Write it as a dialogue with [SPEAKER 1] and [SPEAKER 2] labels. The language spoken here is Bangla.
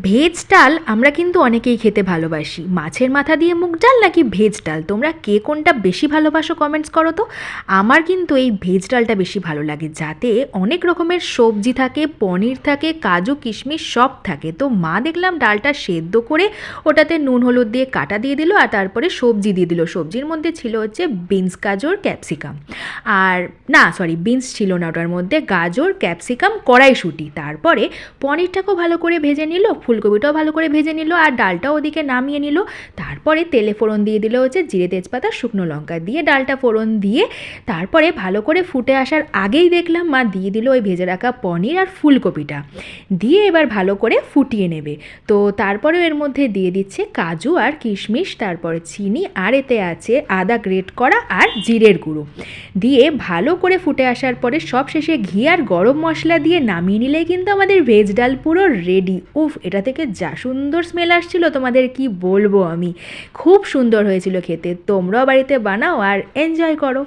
[SPEAKER 1] ভেজ ডাল আমরা কিন্তু অনেকেই খেতে ভালোবাসি। মাছের মাথা দিয়ে মুগ ডাল নাকি ভেজ ডাল, তোমরা কে কোনটা বেশি ভালোবাসো কমেন্টস করো তো। আমার কিন্তু এই ভেজ ডালটা বেশি ভালো লাগে, যাতে অনেক রকমের সবজি থাকে, পনির থাকে, কাজু কিশমিশ সব থাকে। তো মা দেখলাম ডালটা সেদ্ধ করে ওটাতে নুন হলুদ দিয়ে কাটা দিয়ে দিল, আর তারপরে সবজি দিয়ে দিল। সবজির মধ্যে ছিল হচ্ছে বিনস, গাজর, ক্যাপসিকাম। আর না সরি, বিনস ছিল না ওটার মধ্যে, গাজর, ক্যাপসিকাম, কড়াইশুঁটি। তারপরে পনিরটাকেও ভালো করে ভেজে নিল, ফুলকপিটাও ভালো করে ভেজে নিল, আর ডালটাও ওদিকে নামিয়ে নিল। তারপরে তেলে ফোড়ন দিয়ে দিল হচ্ছে জিরে, তেজপাতা, শুকনো লঙ্কা দিয়ে, ডালটা ফোড়ন দিয়ে তারপরে ভালো করে ফুটে আসার আগেই দেখলাম মা দিয়ে দিল ওই ভেজে রাখা পনির আর ফুলকপিটা দিয়ে এবার ভালো করে ফুটিয়ে নেবে। তো তারপরে এর মধ্যে দিয়ে দিচ্ছে কাজু আর কিশমিশ, তারপরে চিনি, আর এতে আছে আদা গ্রেট করা আর জিরের গুঁড়ো দিয়ে ভালো করে ফুটে আসার পরে সব শেষে ঘি আর গরম মশলা দিয়ে নামিয়ে নিলেই কিন্তু আমাদের ভেজ ডাল পুরো রেডি। উফ, এটা থেকে যা সুন্দর স্মেল আসছিল তোমাদের কি বলবো আমি, খুব সুন্দর হয়েছিল খেতে। তোমরাও বাড়িতে বানাও আর এনজয় করো।